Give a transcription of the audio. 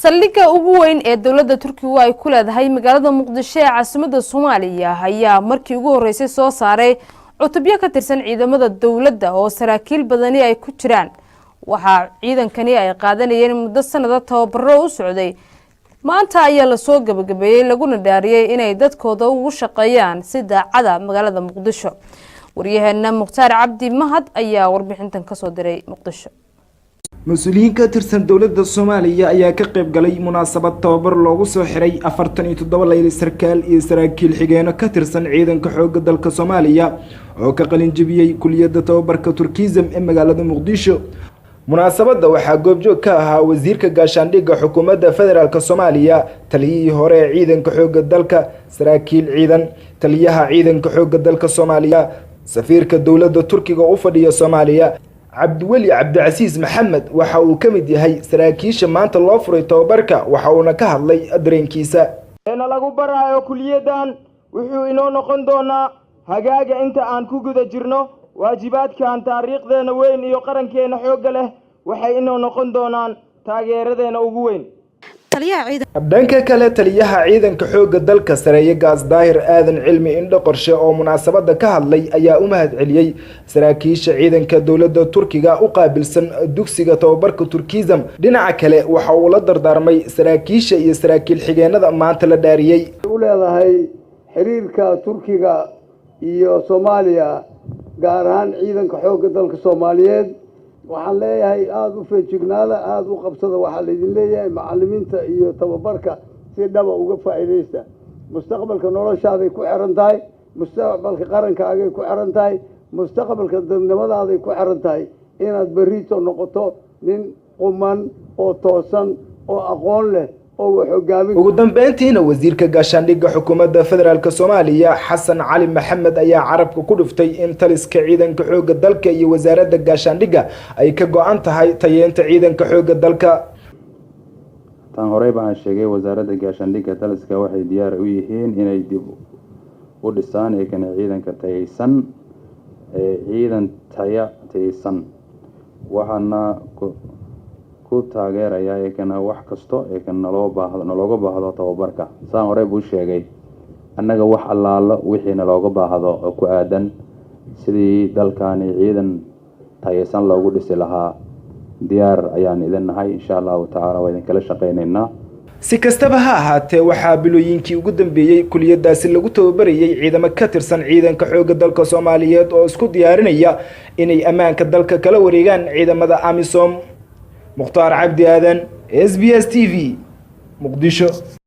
saldhigga ugu weyn ee dawladda Turkiga ay ku leedahay magaalada Muqdisho ee caasimadda Soomaaliya ayaa markii ugu horeysay soo saaray cutubyo ka tirsan ciidamada dawladda oo saraakiil badani ay ku jiraan. Waxa ciidankani ay qaadanayeen muddo sanado tababaro u socday. Maanta ayaa la soo gabagabeeyay laguna dhaariyay inay dadkooda ugu shaqeeyaan si daacada magaalada Muqdisho. Waryaheena Mukhtaar Cabdi Mahad ayaa warbixintan ka soo diray Muqdisho. مسؤولين كترسن دولة الصومالية أيها كقب قلي مناسبة توبر لوغو سو حري أفرتني تدوى ليلي سركال إسراكيل حقينا كترسن عيدن كحوق دالك الصومالية أو كقلين جبيي كلية توبر كتركيزم إما قالة مقديشو مناسبة دوحة قبجو كاها وزير كقاشانديق حكومة فدرال كالصومالية تليه هوري عيدن كحوق دالك سراكيل عيدن تليها عيدن كحوق دالك الصومالية سفير كدولة تركيا وفدية الصومالية عبدولي عبد العزيز محمد waxa uu kamid yahay saraakiisha maanta loo furay tababarka waxa uu ka hadlay adreenkiisa ee lagu barayo kuliyadan wuxuu inoo noqon doonaa hagaaga inta aan ku guda jirno waajibaadkan taariikhdeena weyn iyo qarankeena xoog leh waxay inoo noqon doonaan taageeradeena ugu weyn dhanka kale taliyaha ciidanka xooga dalka sareeya gaas daahir aadan cilmi indho qorshe oo munaasabada ka hadlay ayaa u mahad celiyay saraakiisha ciidanka dawladda Turkiga u qaabilsan dugsiga tababarka Turkizam dhinaca kale waxa uu la dardaarmay saraakiisha iyo saraakiil xigeenada maanta la dhaariyay u leedahay xiriirka Turkiga iyo Soomaaliya gaar ahaan ciidanka xooga dalka Soomaaliyeed waxaan leeyahay aad u feejignaada aad u qabsada waxa la idin leeyahay macallimiinta iyo tababarka si dhaba uga faa'iideysta mustaqbalka noloshaada ku xiran tahay mustaqbalka qarankaaga ku xiran tahay mustaqbalka dadnimadaada ku xiran tahay inaad berrito noqoto nin quman oo toosan oo aqoon leh ugu dambeyntiina wasiirka gaashaandhigga xukuumadda federaalka Soomaaliya Xasan Cali Maxamed ayaa carabka ku dhuftay in taliska ciidanka xooga dalka iyo wasaaradda gaashaandhigga ay ka go'an tahay tayeenta ciidanka xooga dalka tan hore baan sheegay wasaaradda gaashaandhigga taliska waxay diyaar u yihiin inay dib u dhisaan ciidanka tayeysan ciidan tayeysan waxaana ku taageeraya kana wax kasto kana looga baahdo tababarka saan hore buu sheegay annaga wax allaala wixii looga baahdo ku aadan sidii dalkaani ciidan tayeysan loogu dhisi lahaa diyaar ayaan idinahay insha Allah ta'ala waa idin kala shaqeynaynaa si kastaba ha ahaatee waxa bilooyinkii ugu dambeeyay kuliyadaasi lagu tababarayay ciidamo ka tirsan ciidanka xooga dalka Soomaaliyeed oo isku diyaarinaya inay ammaanka dalka kala wareegaan ciidamada AMISOM مختار عبدي آذن SBS TV مقدشو